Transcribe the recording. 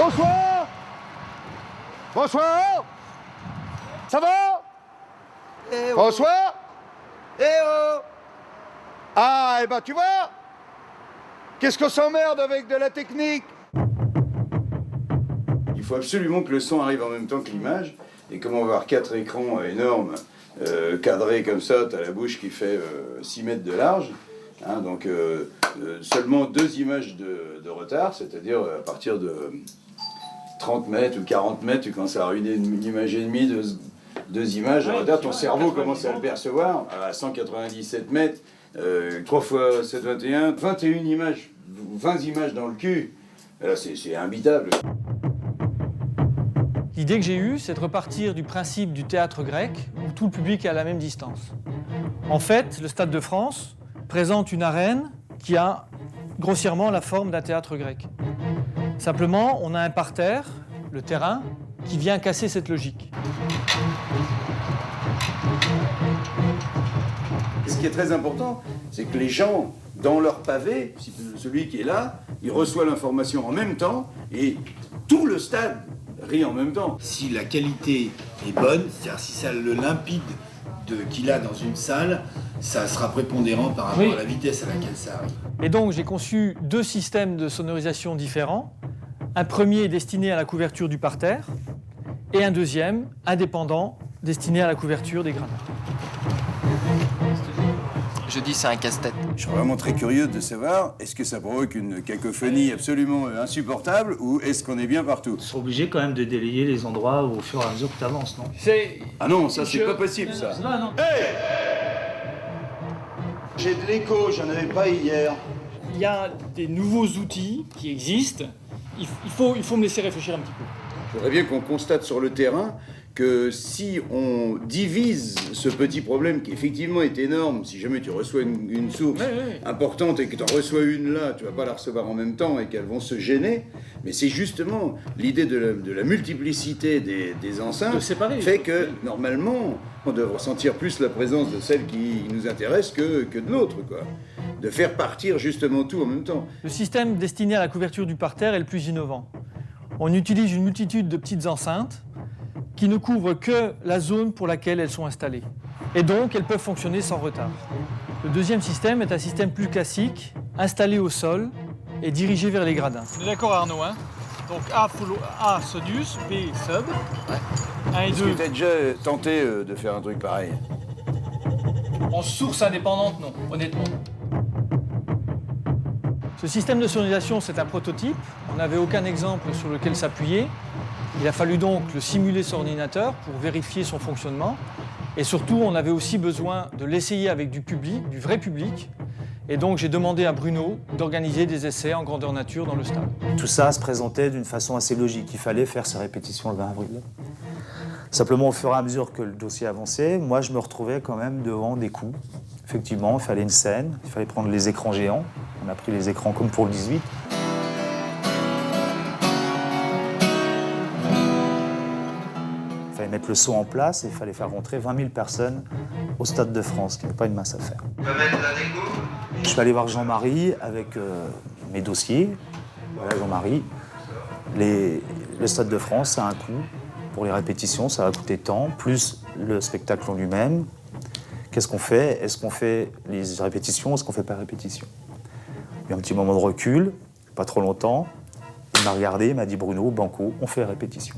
Bonsoir. Bonsoir. Ça va? Eh oh. Bonsoir. Eh oh. Ah, et ben tu vois, qu'est-ce qu'on s'emmerde avec de la technique? Il faut absolument que le son arrive en même temps que l'image. Et comme on va avoir 4 écrans énormes, cadrés comme ça, tu as la bouche qui fait 6 mètres de large. Hein, donc seulement 2 images de retard, c'est-à-dire à partir de 30 mètres ou 40 mètres, tu commences à ruiner une image et demie, 2 images de retard. Ton cerveau commence à le percevoir à 197 mètres, 3 fois 7, 21, 21 images, 20 images dans le cul. Là, c'est imbitable. L'idée que j'ai eue, c'est de repartir du principe du théâtre grec, où tout le public est à la même distance. En fait, le Stade de France présente une arène qui a grossièrement la forme d'un théâtre grec. Simplement, on a un parterre, le terrain, qui vient casser cette logique. Ce qui est très important, c'est que les gens, dans leur pavé, celui qui est là, il reçoit l'information en même temps et tout le stade rit en même temps. Si la qualité est bonne, c'est-à-dire si ça le limpide qu'il a dans une salle, ça sera prépondérant par rapport à la vitesse à laquelle ça arrive. Et donc j'ai conçu 2 systèmes de sonorisation différents. Un premier destiné à la couverture du parterre et un deuxième indépendant destiné à la couverture des gradins. Je dis c'est un casse-tête. Je serais vraiment très curieux de savoir, est-ce que ça provoque une cacophonie absolument insupportable ou est-ce qu'on est bien partout? Tu seras obligé quand même de délayer les endroits au fur et à mesure que tu avances, non? Ah non, ça c'est pas possible ça. Non. Hey! J'ai de l'écho, j'en avais pas hier. Il y a des nouveaux outils qui existent. Il faut me laisser réfléchir un petit peu. Je voudrais bien qu'on constate sur le terrain que si on divise ce petit problème qui effectivement est énorme, si jamais tu reçois une source importante et que tu en reçois une là, tu vas pas la recevoir en même temps et qu'elles vont se gêner, mais c'est justement l'idée de la multiplicité des enceintes De séparer. Fait que normalement on devrait ressentir plus la présence de celle qui nous intéresse que de l'autre, quoi. De faire partir justement tout en même temps. Le système destiné à la couverture du parterre est le plus innovant. On utilise une multitude de petites enceintes qui ne couvrent que la zone pour laquelle elles sont installées. Et donc, elles peuvent fonctionner sans retard. Le deuxième système est un système plus classique, installé au sol et dirigé vers les gradins. On est d'accord Arnaud, hein? Donc A Sodius, B Sub, 1 et Est-ce 2. que tu as déjà tenté de faire un truc pareil? En source indépendante, non, honnêtement. Ce système de sonorisation, c'est un prototype. On n'avait aucun exemple sur lequel s'appuyer. Il a fallu donc le simuler sur ordinateur pour vérifier son fonctionnement. Et surtout, on avait aussi besoin de l'essayer avec du public, du vrai public. Et donc, j'ai demandé à Bruno d'organiser des essais en grandeur nature dans le stade. Tout ça se présentait d'une façon assez logique. Il fallait faire ces répétitions le 20 avril. Simplement, au fur et à mesure que le dossier avançait, moi, je me retrouvais quand même devant des coups. Effectivement, il fallait une scène, il fallait prendre les écrans géants. On a pris les écrans comme pour le 18. Il fallait mettre le son en place et il fallait faire rentrer 20 000 personnes au Stade de France, qui n'est pas une mince affaire. Je suis allé voir Jean-Marie avec mes dossiers. Voilà, Jean-Marie. Le Stade de France, ça a un coût. Pour les répétitions, ça va coûter tant, plus le spectacle en lui-même. Qu'est-ce qu'on fait? Est-ce qu'on fait les répétitions? Est-ce qu'on fait pas répétition? Il y a un petit moment de recul, pas trop longtemps. Il m'a regardé, il m'a dit Bruno, banco, on fait répétition.